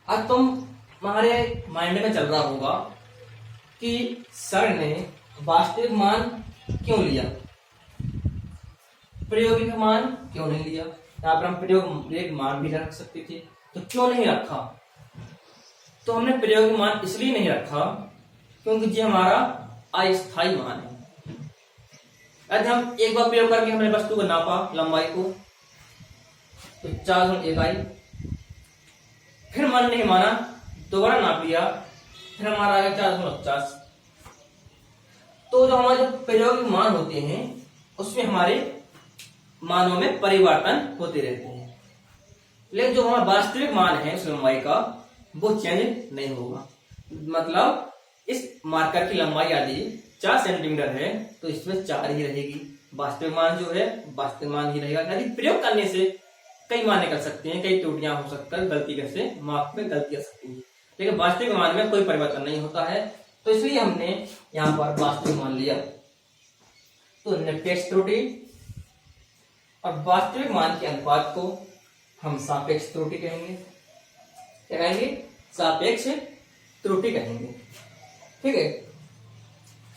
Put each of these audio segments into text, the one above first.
आज तुम्हारे माइंड में चल रहा होगा कि सर ने वास्तविक मान क्यों लिया, प्रायोगिक मान क्यों नहीं लिया। यहाँ पर हम प्रायोगिक मान भी रख सकते थे, तो क्यों नहीं रखा। तो हमने प्रायोगिक मान इसलिए नहीं रखा क्योंकि ये हमारा अस्थायी मान है। यदि हम एक बार प्रयोग करके हमने वस्तु को नापा, लंबाई को, तो 4 इकाई, फिर मन नहीं माना, दोबारा नाप लिया, फिर हमारा आ गया 450। तो जो हमारे प्रायोगिक मान होते हैं उसमें हमारे मानों में परिवर्तन होते रहते हैं, लेकिन जो हमारा वास्तविक मान है उस लंबाई का वो चेंज नहीं होगा। मतलब इस मार्कर की लंबाई यदि 4 सेंटीमीटर है तो इसमें 4 ही रहेगी। वास्तविक मान जो है वास्तविक मान ही रहेगा। यदि प्रयोग करने से कई मान निकल सकते हैं, कई त्रुटियां हो सकता है, गलती कैसे माप में गलती आ सकती है, लेकिन वास्तविक मान में कोई परिवर्तन नहीं होता है। तो इसलिए हमने यहाँ पर वास्तविक मान लिया। तो निरपेक्ष त्रुटि और वास्तविक मान के अनुपात को हम सापेक्ष त्रुटि कहेंगे। क्या कहेंगे? सापेक्ष त्रुटि कहेंगे। ठीक है।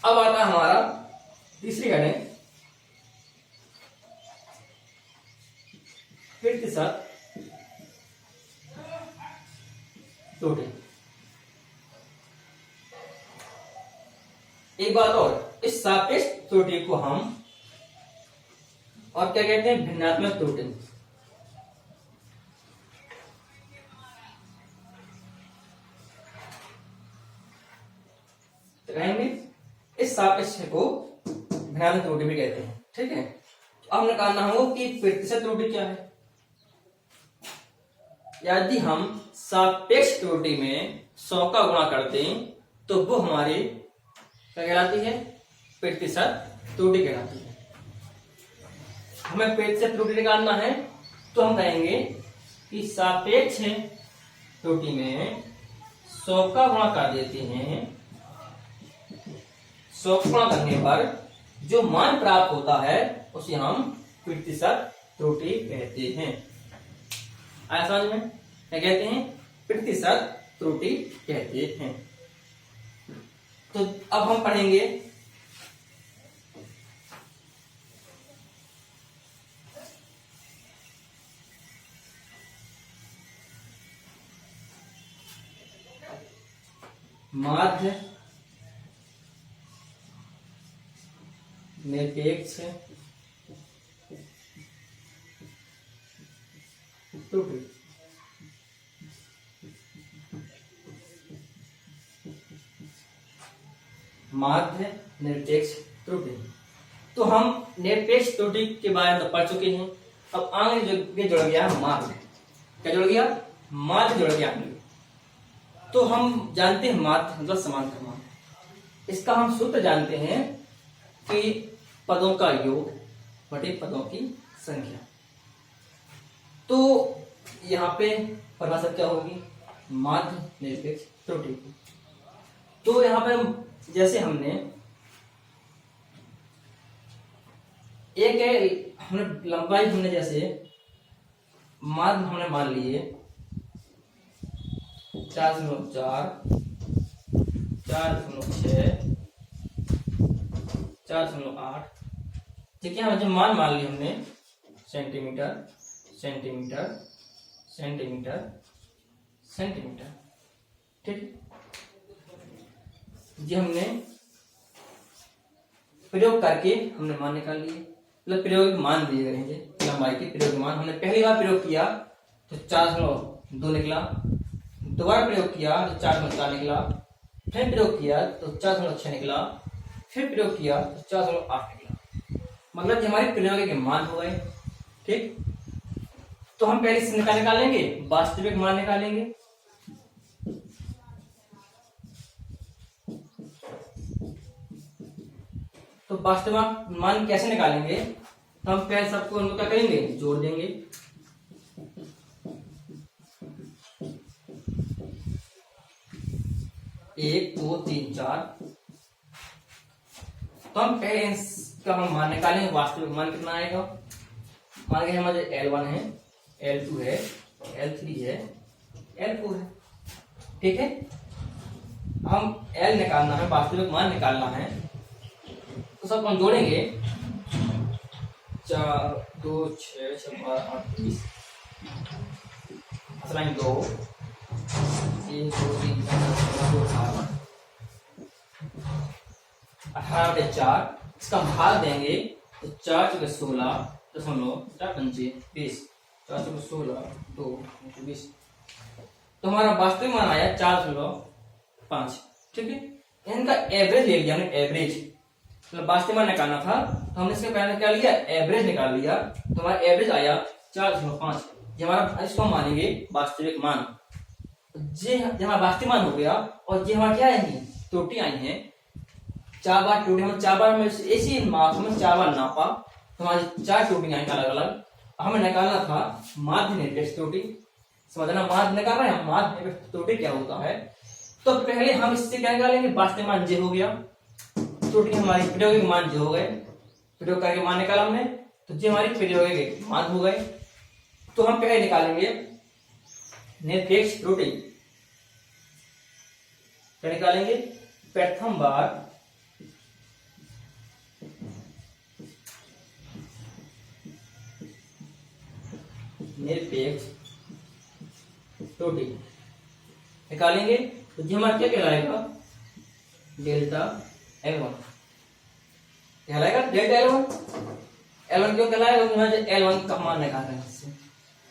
अब आता है हमारा तीसरी गणित, प्रतिशत त्रुटि। एक बात और, इस सापेक्ष त्रुटि को हम और क्या कहते हैं? भिन्नात्मक त्रुटि। तो कहेंगे इस सापेक्ष को भिन्नात्मक त्रुटि भी कहते हैं। ठीक है। तो हमने कहना होगा कि प्रतिशत त्रुटि क्या है। यदि हम सापेक्ष त्रुटि में 100 का गुणा करते हैं तो वो हमारी क्या कहलाती है? प्रतिशत त्रुटि कहलाती है। हमें प्रतिशत त्रुटि निकालना है तो हम कहेंगे कि सापेक्ष त्रुटि में 100 का गुणा कर देते हैं। 100 गुणा करने पर जो मान प्राप्त होता है उसे हम प्रतिशत त्रुटि कहते हैं। आया समझ में? क्या कहते हैं? प्रतिशत त्रुटि कहते हैं। तो अब हम पढ़ेंगे माध्य निरपेक्ष त्रुटि। माध्य निरपेक्ष त्रुटि। तो हम निरपेक्ष त्रुटि के बारे में पढ़ चुके हैं। अब आगे जुड़ गया माध्य। क्या जुड़ गया? माध्य जुड़ गया। तो हम जानते हैं माध्य मतलब समांतर मान। इसका हम सूत्र जानते हैं कि पदों का योग बटे पदों की संख्या। तो यहाँ पे परिभाषा क्या होगी? माध्य निरपेक्ष त्रुटि। तो यहाँ पे जैसे हमने हमने लंबाई हमने जैसे माध्य हमने मान लिए 4.4, 4.6, 4.8। ठीक है। जब मान लिए हमने सेंटीमीटर सेंटीमीटर सेंटीमीटर सेंटीमीटर। ठीक। ये हमने प्रयोग करके हमने मान निकाल लिए। मतलब प्रयोग मान दिए गए हैं लंबाई के प्रयोग मान। हमने पहली बार प्रयोग किया तो 4.2 निकला, दोबारा प्रयोग किया तो 4.4 निकला, फिर प्रयोग किया तो 4.6 निकला, फिर प्रयोग किया तो 4.8 निकला। मतलब कि हमारे प्रयोग के मान हो गए। ठीक। तो हम पहले से निकालेंगे, वास्तविक मान निकालेंगे। तो वास्तविक मान कैसे निकालेंगे? तो हम पहले सबको उनको क्या करेंगे? जोड़ देंगे। एक, दो, तीन, 4। तो हम पहले इसका हम मान निकालेंगे। वास्तविक मान कितना आएगा? मान के हमारे L1 है, L2 है, L3 है, L4 है। ठीक है, हम L निकालना है, वास्तविक मान निकालना है, तो सब हम जोड़ेंगे 4 2 6 6 12 8 20 असाइन 2 3 2 3 4 18 बटे 4, इसका भाग देंगे तो 4 चौके 16 दशमलव 4 पंचे 20, 4 चौके 16 2 20, तो हमारा वास्तविक मान आया 4.5। ठीक है, इनका एवरेज ले लिया हमने, एवरेज मतलब वास्तविक मान निकालना था तो हमने इसके पहले क्या लिया, एवरेज निकाल लिया, तो हमारा एवरेज आया 4.5। ये हमारा, इसको मानेंगे वास्तविक मान, जे हमारा वास्तविक मान हो गया। और ये हमारा क्या आएंगी, त्रुटि आई है, 4 बार त्रुटि, हम 4 बार में ऐसी माप में 4 बार नापा तो हमारी 4 त्रुटि आई अलग अलग। हमें निकालना था माध्य निरपेक्ष त्रुटि, समझना माध्य निकाल रहे हैं, माध्य निरपेक्ष त्रुटि क्या होता है। तो पहले हम इससे क्या निकालेंगे, वास्तविक मान जे हो गया, त्रुटि हमारी प्रायोगिक मान जे हो गए, प्रयोग करके मान निकाला हमने, तो जे हमारी प्रायोगिक मान हो गए। तो हम पहले निकालेंगे निरपेक्ष त्रुटि, क्या निकालेंगे, प्रथम बार निरपेक्ष त्रुटि निकालेंगे, तो ये हमारा क्या कहलाएगा, डेल्टा L1 कहलाएगा, डेल्टा L1 क्यों कहलाएगा, क्योंकि L1 का मान निकाल रहे हैं, इससे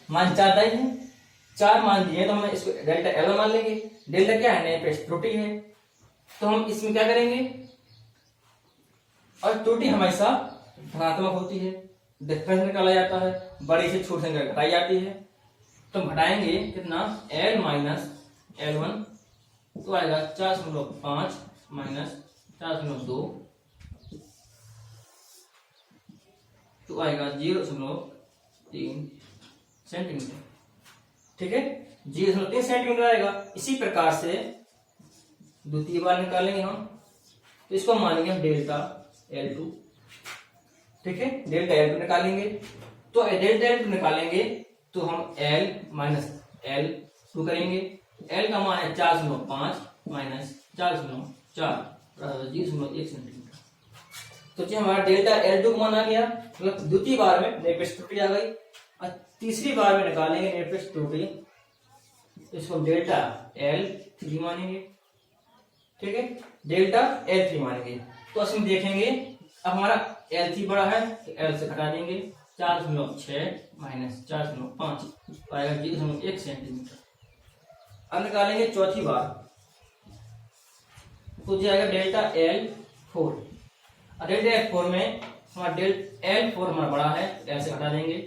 मान 4 दी है, 4 मान दिए तो हम इसको डेल्टा L1 मान लेंगे। डेल्टा क्या है, निरपेक्ष त्रुटि है, तो हम इसमें क्या करेंगे, और त्रुटि हमेशा धनात्मक होती है, डिफरेंस निकाला जाता है, बड़ी से छोटी संख्या घटाई जाती है, तो घटाएंगे कितना, L माइनस L1, तो आएगा 4.5 माइनस 4.2, तो आएगा 0.3 सेंटीमीटर। ठीक है, 0.3 सेंटीमीटर आएगा। इसी प्रकार से द्वितीय बार निकालेंगे हम, तो इसको मानेंगे हम डेल्टा L2। ठीक है, डेल्टा L2 निकालेंगे, तो डेल्टा L2 निकालेंगे तो हम L माइनस L2 करेंगे। L का मान है 4.5 माइनस 4.4 0.1 सेंटीमीटर। तो जी हमारा डेल्टा L2 का मान आ गया, मतलब द्वितीय बार में निरपेक्ष त्रुटि आ गई। और तीसरी बार में निकालेंगे निरपेक्ष त्रुटि, तो इसको डेल्टा L3 मानेंगे। ठीक है, डेल्टा L3 मानेंगे, तो असम देखेंगे अब हमारा L3 बड़ा है तो L से घटा देंगे, 4.6 माइनस 4.5 तो आएगा 0.1 सेंटीमीटर। अब निकालेंगे चौथी बार, तो जो आएगा डेल्टा L4। और डेल्टा L4 में हमारा L4 हमारा बड़ा है, L से घटा देंगे,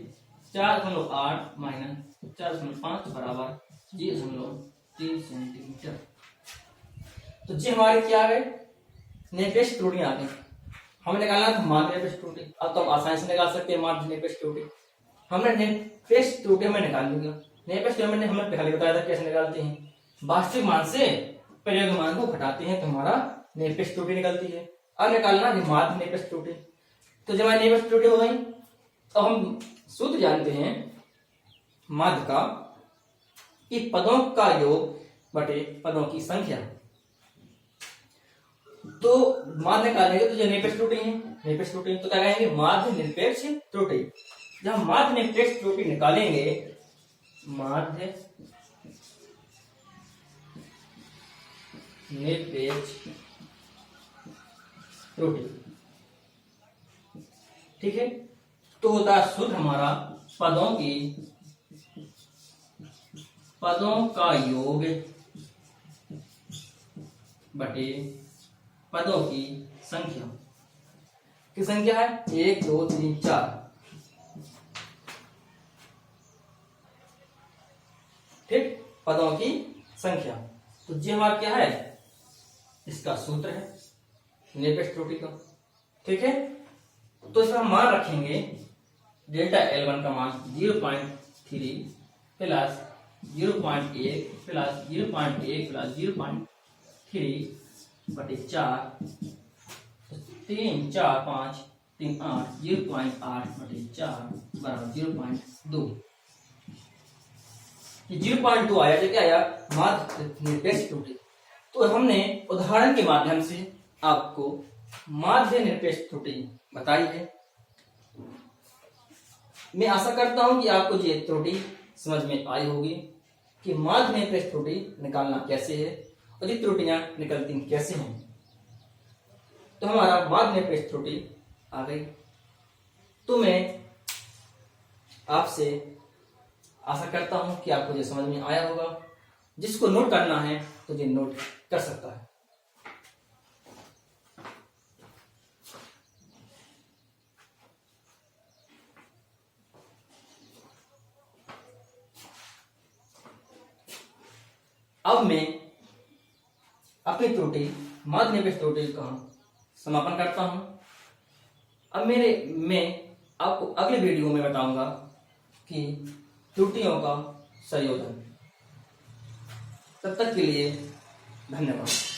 4.8 माइनस 4.5 बराबर 0.3 सेंटीमीटर। तो जी हमारे क्या आ गए, निरपेक्ष त्रुटि आ गई। हमें निकालना था माध्य निरपेक्ष त्रुटि, अब तो हम आसानी से निकाल सकते हैं माध्य निरपेक्ष त्रुटि। हमने निरपेक्ष त्रुटि में निकाल लिया। निरपेक्ष त्रुटि में हमने पहले बताया था कैसे निकालते हैं, वास्तविक मान से प्रायोगिक मान को घटाते हैं तो हमारा निरपेक्ष त्रुटि निकलती है। अब निकालना है माध्य निरपेक्ष त्रुटि, तो जब हमारी निरपेक्ष त्रुटि हो गई तो हम सूत्र जानते हैं माध्य का, कि पदों का योग बटे पदों की संख्या। तो माध्य निकालेंगे तो जो निरपेक्ष त्रुटि है, निरपेक्ष त्रुटि तो क्या कहेंगे, माध्य निरपेक्ष त्रुटि। जब माध्य निरपेक्ष त्रुटि निकालेंगे, माध्य निरपेक्ष त्रुटि, ठीक है, तो होता है सूत्र हमारा पदों का योग बटे पदों की संख्या। की संख्या है 1 2 3 4। ठीक, पदों की संख्या। तो ये हमारा क्या है, इसका सूत्र है निरपेक्ष त्रुटि का। ठीक है, तो इसका हम मान रखेंगे डेल्टा L1 का मान 0.3 प्लस 0.1 प्लस 0.1 प्लस 0.3 बटे 4, 3 4 5 3 8 0.8 बटे 4 बराबर 0.2। कि 0.2 आया तो क्या आया, माध्य निरपेक्ष त्रुटि। तो हमने उदाहरण के माध्यम से आपको माध्य निरपेक्ष त्रुटि बताई है। मैं आशा करता हूं कि आपको ये त्रुटि समझ में आई होगी कि माध्य निरपेक्ष त्रुटि निकालना कैसे है और ये त्रुटियां निकलती कैसे हैं। तो हमारा माध्य निरपेक्ष त्रुटि आ गई। तो मैं आपसे आशा करता हूं कि आपको ये समझ में आया होगा। जिसको नोट करना है तो ये नोट कर सकता है। अब मैं अपनी त्रुटि माध्य निरपेक्ष त्रुटि का समापन करता हूं। अब मैं आपको अगले वीडियो में बताऊंगा कि त्रुटियों का संयोजन। तब तक के लिए धन्यवाद।